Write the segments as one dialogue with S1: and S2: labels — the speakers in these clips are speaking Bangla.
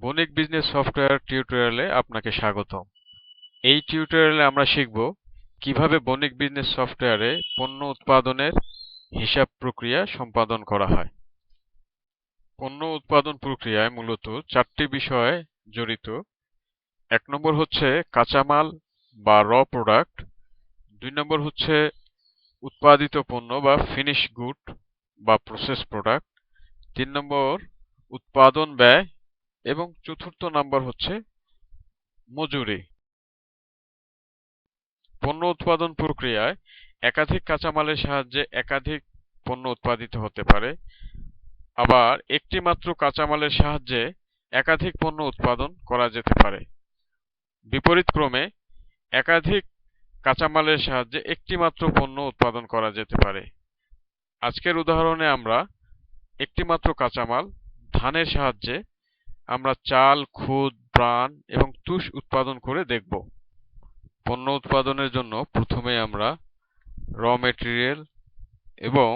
S1: বণিক বিজনেস সফটওয়্যার টিউটোরিয়ালে আপনাকে স্বাগতম। এই টিউটোরিয়ালে আমরা শিখব কিভাবে বণিক বিজনেস সফটওয়্যারে পণ্য উৎপাদনের হিসাব প্রক্রিয়া সম্পাদন করা হয়। পণ্য উৎপাদন প্রক্রিয়ায় মূলত 4টি বিষয় জড়িত। 1 নম্বর হচ্ছে কাঁচামাল বা র প্রোডাক্ট, 2 নম্বর হচ্ছে উৎপাদিত পণ্য বা ফিনিশ গুড বা প্রসেস প্রোডাক্ট, 3 নম্বর উৎপাদন ব্যয় এবং চতুর্থ নাম্বার হচ্ছে মজুরি। পণ্য উৎপাদন প্রক্রিয়ায় একাধিক কাঁচামালের সাহায্যে একাধিক পণ্য উৎপাদিত হতে পারে, আবার একটি মাত্র কাঁচামালের সাহায্যে একাধিক পণ্য উৎপাদন করা যেতে পারে। বিপরীতক্রমে একাধিক কাঁচামালের সাহায্যে একটি মাত্র পণ্য উৎপাদন করা যেতে পারে। আজকের উদাহরণে আমরা একটি মাত্র কাঁচামাল ধানের সাহায্যে আমরা চাল, খুদ, ব্রান এবং তুষ উৎপাদন করে দেখব। পণ্য উৎপাদনের জন্য প্রথমে আমরা র মেটেরিয়াল এবং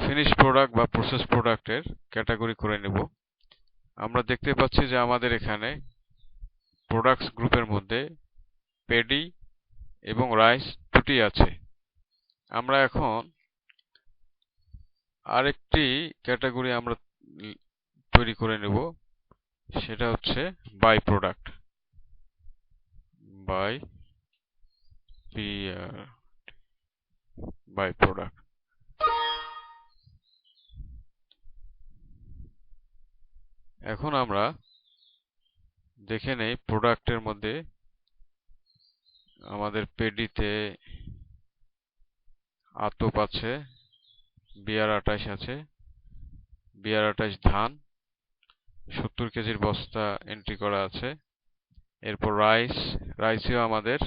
S1: ফিনিশ প্রোডাক্ট বা প্রসেস প্রোডাক্টের ক্যাটাগরি করে নেব। আমরা দেখতে পাচ্ছি যে আমাদের এখানে প্রোডাক্টস গ্রুপের মধ্যে পেডি এবং রাইস দুটি আছে। আমরা এখন আরেকটি ক্যাটাগরি আমরা তৈরি করে নেব, সেটা হচ্ছে বাই প্রোডাক্ট। By product. এখন আমরা দেখে নেই প্রোডাক্টের মধ্যে আমাদের পেডিতে আতপ আছে, BR28 আছে, BR28 ধান 70 কেজির বস্তা এন্ট্রি করা আছে। এরপর রাইসেও আমাদের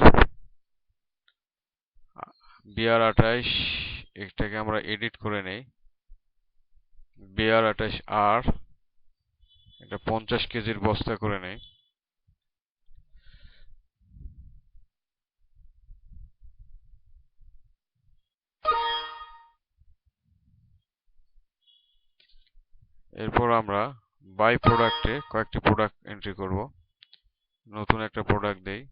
S1: BR28, এটাকে আমরা এডিট করে নেই, BR28R, এটা 50 কেজির বস্তা করে নেই। এরপর আমরা বাই প্রোডাক্টে কয়েকটি প্রোডাক্ট এন্ট্রি করব। নতুন একটা প্রোডাক্ট দেই,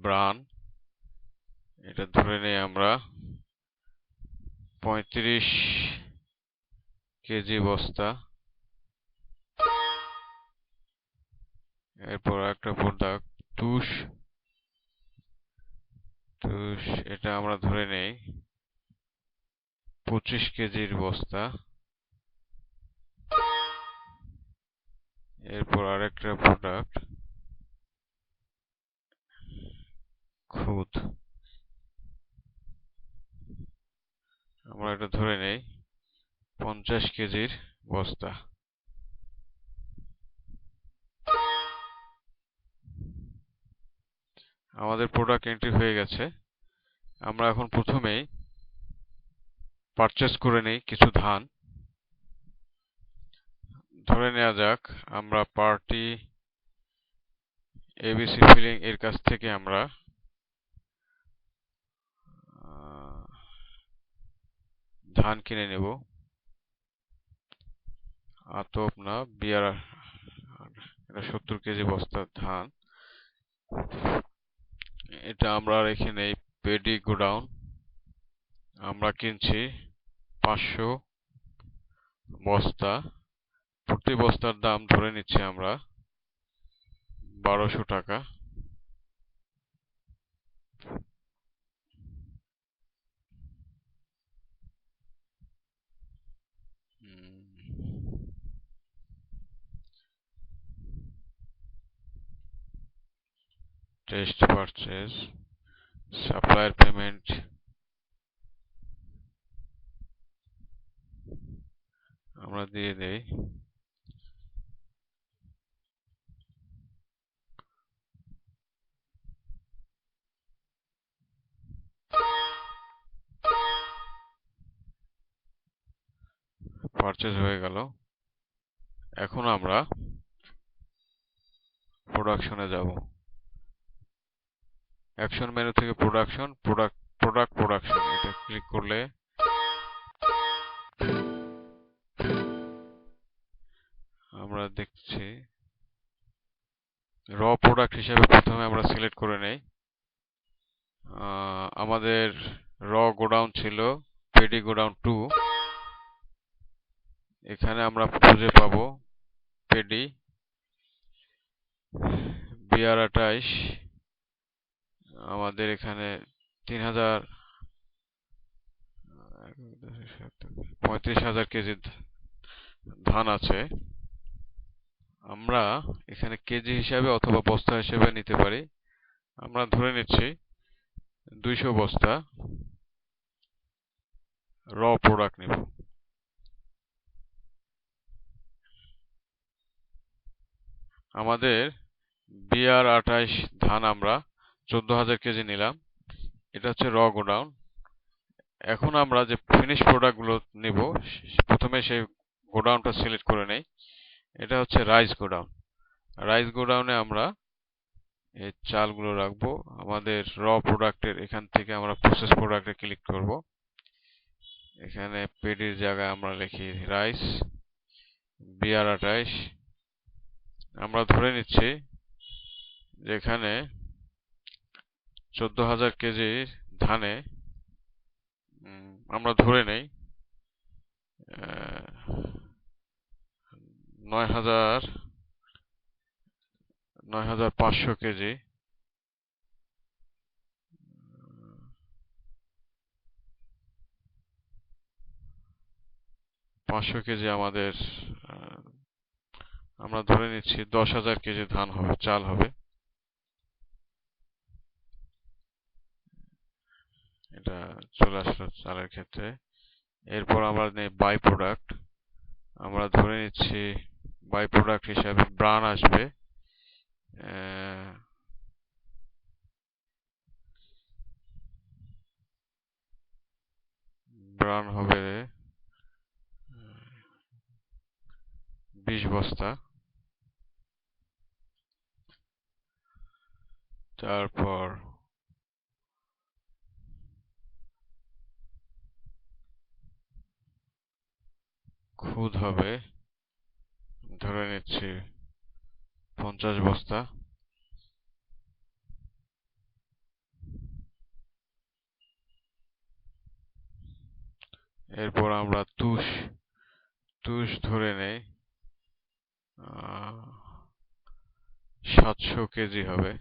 S1: ব্রান, এটা ধরে নেই আমরা 35 কেজি বস্তা। এরপর একটা প্রোডাক্ট তুষ, এটা আমরা ধরে নেই 25 কেজির বস্তা। এরপর আরেকটা প্রোডাক্ট খুদ, আমরা এটা ধরে নেই 50 কেজির বস্তা। আমাদের প্রোডাক্ট এন্ট্রি হয়ে গেছে। আমরা এখন প্রথমেই পারচেজ করে নেই কিছু ধান। ধরে নেওয়া যাক আমরা পার্টি ABC ফিলিং এর কাছ থেকে আমরা ধান কিনে নেব। আতপ না, এটা 70 কেজি বস্তার ধান। এটা আমরা রেখে নেই পেডি গোডাউন। আমরা কিনছি 500 বস্তা। প্রতি বস্তার দাম ধরে নিচ্ছি আমরা 1200 টাকা। টেস্ট পারচেজ, সাপ্লায়ার পেমেন্ট, আমরা দিয়ে দেই। পারচেজ হয়ে গেল। এখন আমরা প্রোডাকশনে যাব। অ্যাকশন মেনু থেকে প্রোডাকশন, প্রোডাক্ট প্রোডাকশন, এটা ক্লিক করলে দেখছি র প্রোডাক্ট হিসেবে প্রথমে আমরা সিলেক্ট করে নেই। আমাদের র গোডাউন ছিল পেডি গোডাউন 2। এখানে আমরা খুঁজে পাবো পেডি BR28। আমাদের এখানে 35,000 কেজি ধান আছে। আমরা এখানে কেজি হিসাবে অথবা বস্তা হিসেবে নিতে পারি। আমরা ধরে নিচ্ছি 200 বস্তা র প্রোডাক্ট নিব। আমাদের BR28 ধান আমরা 14,000 কেজি নিলাম। এটা হচ্ছে র গোডাউন। এখন আমরা যে ফিনিশ প্রোডাক্ট গুলো নিব, প্রথমে সেই গোডাউনটা সিলেক্ট করে নেই। এটা হচ্ছে রাইস গোডাউন। রাইস গোডাউনে আমরা এই চালগুলো রাখবো। আমাদের র প্রোডাক্টের এখান থেকে আমরা প্রসেস প্রোডাক্টে ক্লিক করব। এখানে পেডির জায়গায় আমরা লিখি রাইস BR28। আমরা ধরে নিচ্ছি যে এখানে 14,000 কেজি ধানে আমরা ধরে নেই 9,500 কেজি। 500 কেজি আমাদের আমরা ধরে নিচ্ছি 10,000 কেজি ধান হবে, চাল হবে। এটা চলে আসলো চালের ক্ষেত্রে। এরপর আমরা নেই বাই প্রোডাক্ট। আমরা ধরে নিচ্ছি বাই প্রোডাক্ট হিসাবে ব্রান আসবে। ব্রান হবে 20 বস্তা। তারপর খুদ হবে ধরে নিচ্ছি 50 বস্তা। এরপর আমরা তুষ ধরে নেই 700 কেজি হবে।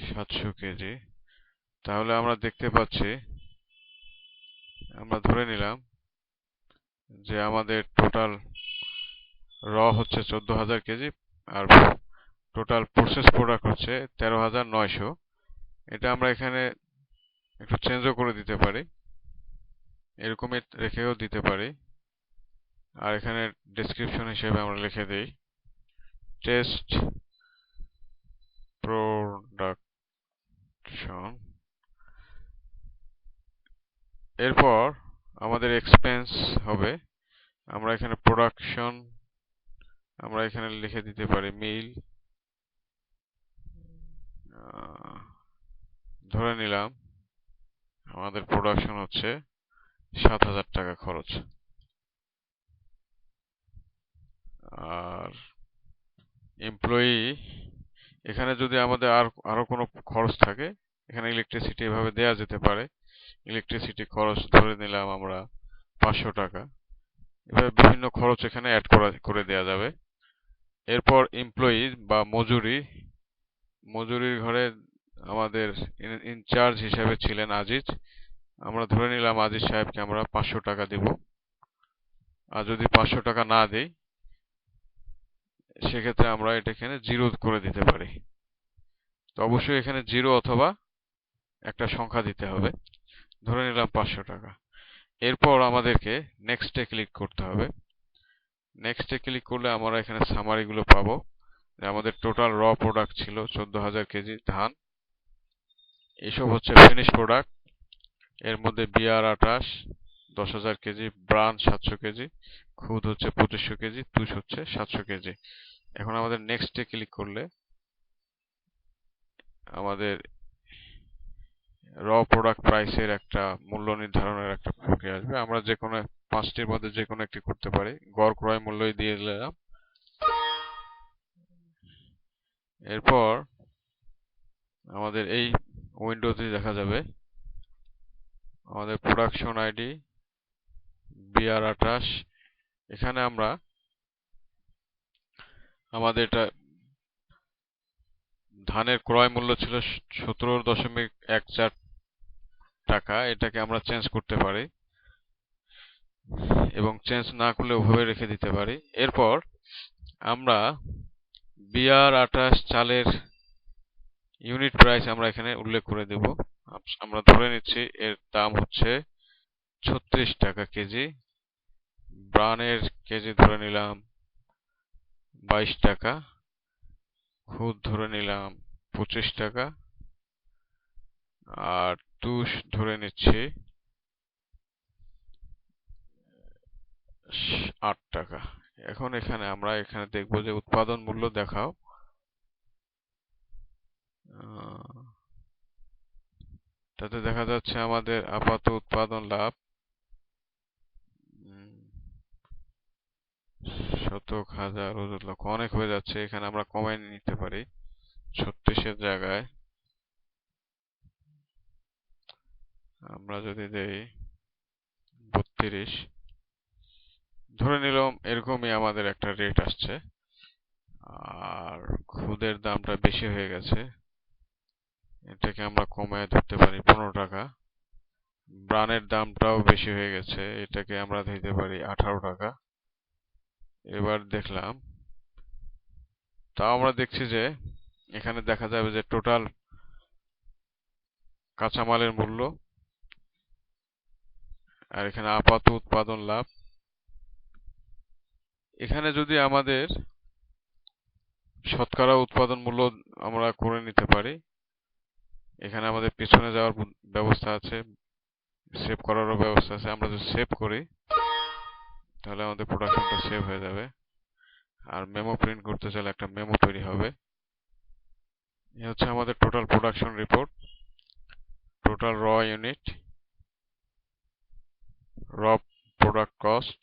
S1: 700 কেজি। তাহলে আমরা দেখতে পাচ্ছি, আমরা ধরে নিলাম যে আমাদের টোটাল র হচ্ছে 14,000 কেজি আর টোটাল প্রসেস প্রোডাক্ট হচ্ছে 13,900। এটা আমরা এখানে একটু চেঞ্জও করে দিতে পারি, এরকমই রেখেও দিতে পারি। আর এখানে ডেসক্রিপশন হিসেবে আমরা লিখে দেই টেস্ট প্রোডাকশন। এরপর আমাদের এক্সপেন্স হবে, আমরা এখানে প্রোডাকশন আমরা এখানে লিখে দিতে পারি মিল। ধরে নিলাম আমাদের প্রোডাকশন হচ্ছে 7,000 টাকা খরচ। আর এমপ্লয়ি এখানে যদি আমাদের আরো কোনো খরচ থাকে, এখানে ইলেকট্রিসিটি এভাবে দেয়া যেতে পারে। ইলেকট্রিসিটি খরচ ধরে নিলাম আমরা 500 টাকা। এভাবে বিভিন্ন খরচ এখানে অ্যাড করে দেয়া যাবে। এরপর এমপ্লয়ি বা মজুরির ঘরে আমাদের ইনচার্জ হিসেবে ছিলেন আজিজ। আমরা ধরে নিলাম আজিজ সাহেবকে আমরা 500 টাকা দিব। আর যদি 500 টাকা না দেই, সেক্ষেত্রে আমরা এটা এখানে 0 করে দিতে পারি। তো অবশ্যই এখানে 0 অথবা একটা সংখ্যা দিতে হবে। ধরে নিলাম 500 টাকা। এরপর আমাদেরকে নেক্সটে ক্লিক করতে হবে। নেক্সটে ক্লিক করলে আমরা এখানে সামারি গুলো পাবো। আমাদের টোটাল র প্রোডাক্ট ছিল 14,000 কেজি ধান। এসব হচ্ছে ফিনিশ প্রোডাক্ট। এর মধ্যে BR28 10,000 কেজি, ব্রান 700 কেজি, খুদ হচ্ছে 2500 কেজি, তুষ হচ্ছে 700 কেজি। এখন আমাদের নেক্সটে ক্লিক করলে আমাদের র প্রোডাক্ট প্রাইসের একটা মূল্য নির্ধারণের একটা প্রক্রিয়া আসবে। আমরা যে কোনো পাঁচটির মধ্যে যে কোনো একটি করতে পারি। গড় ক্রয় মূল্যই দিয়ে দিলাম। এরপর আমাদের এই উইন্ডোতে দেখা যাবে আমাদের প্রোডাকশন আইডি BR28। এখানে আমরা আমাদের এটা ধানের ক্রয় মূল্য ছিল 17.14 টাকা, এটাকে আমরা চেঞ্জ করতে পারি এবং চেঞ্জ না করলে ওভাবে রেখে দিতে পারি। এরপর আমরা BR28 চালের ইউনিট প্রাইস আমরা এখানে উল্লেখ করে দেব। আমরা ধরে নিচ্ছি এর দাম হচ্ছে 36 টাকা কেজি। ব্রানের কেজি ধরে নিলাম 22 টাকা, খুদ ধরে নিলাম 25 টাকা, আর তুষ ধরে নিচ্ছি 8 টাকা। এখন আমরা এখানে দেখব যে উৎপাদন মূল্য দেখাও। তাতে দেখা যাচ্ছে আমাদের আপাত উৎপাদন লাভ শতক, হাজার, ওজন, লক্ষ অনেক হয়ে যাচ্ছে। এখানে আমরা কমাই নিতে পারি 36-এর জায়গায় আমরা যদি দেই 32, ধরে নিলাম এরকমই আমাদের একটা রেট আসছে। আর খুদের দামটা বেশি হয়ে গেছে, এটাকে আমরা কমায় ধরতে পারি 15 টাকা। ব্রানের দামটাও বেশি হয়ে গেছে, এটাকে আমরা দিতে পারি 18 টাকা। এবার দেখলাম, তাও আমরা দেখছি যে এখানে দেখা যাবে যে টোটাল কাঁচামালের মূল্য আর এখানে আপাত উৎপাদন লাভ। এখানে যদি আমাদের শতকরা উৎপাদন মূল্য আমরা করে নিতে পারি, এখানে আমাদের পিছনে যাওয়ার ব্যবস্থা আছে, সেভ করারও ব্যবস্থা আছে। আমরা যদি সেভ করি তাহলে আমাদের প্রোডাকশনটা সেভ হয়ে যাবে। আর মেমো প্রিন্ট করতে চাইলে একটা মেমো তৈরি হবে। এই হচ্ছে আমাদের টোটাল প্রোডাকশন রিপোর্ট, টোটাল র ইউনিট, র প্রোডাক্ট কস্ট,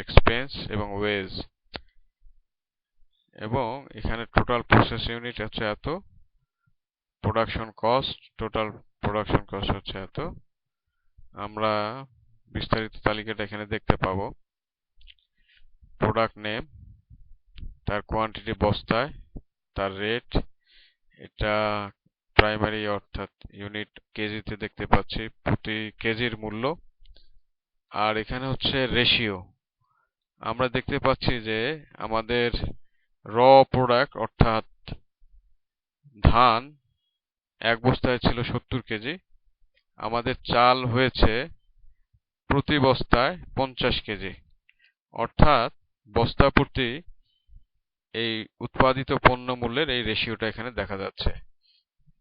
S1: এক্সপেন্স এবং ওয়েজ, এবং এখানে টোটাল প্রসেস ইউনিট হচ্ছে এত, production cost, total production cost হচ্ছে এত। আমরা বিস্তারিত তালিকাটা এখানে দেখতে পাবো। প্রোডাক্ট নেম, তার কোয়ান্টিটি বস্তায়, তার রেট, এটা প্রাইমারি অর্থাৎ ইউনিট কেজিতে দেখতে পাচ্ছি, প্রতি কেজির মূল্য। আর এখানে হচ্ছে রেশিও, আমরা দেখতে পাচ্ছি যে আমাদের র প্রোডাক্ট অর্থাৎ ধান এক বস্তায় ছিল 70 কেজি, আমাদের চাল হয়েছে প্রতি বস্তায় 50 কেজি, অর্থাৎ বস্তা প্রতি এই উৎপাদিত পণ্য মূল্যের এই রেশিওটা এখানে দেখা যাচ্ছে।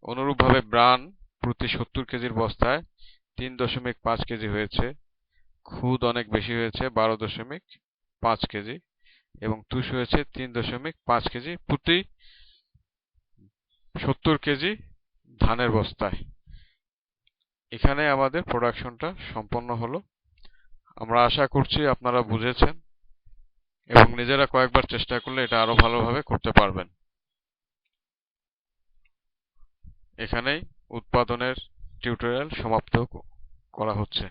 S1: অনুরূপভাবে ব্রান প্রতি 70 কেজির বস্তায় 3.5 কেজি হয়েছে, খুদ অনেক বেশি হয়েছে 12.5 কেজি, এবং তুষ হয়েছে 3.5 কেজি প্রতি 70 কেজি ধানের বস্তায়। এখানে আমাদের প্রোডাকশনটা সম্পন্ন হলো। আমরা আশা করছি আপনারা বুঝেছেন এবং নিজেরা কয়েকবার চেষ্টা করলে এটা আরো ভালোভাবে করতে পারবেন। এখানেই উৎপাদনের টিউটোরিয়াল সমাপ্ত করা হচ্ছে।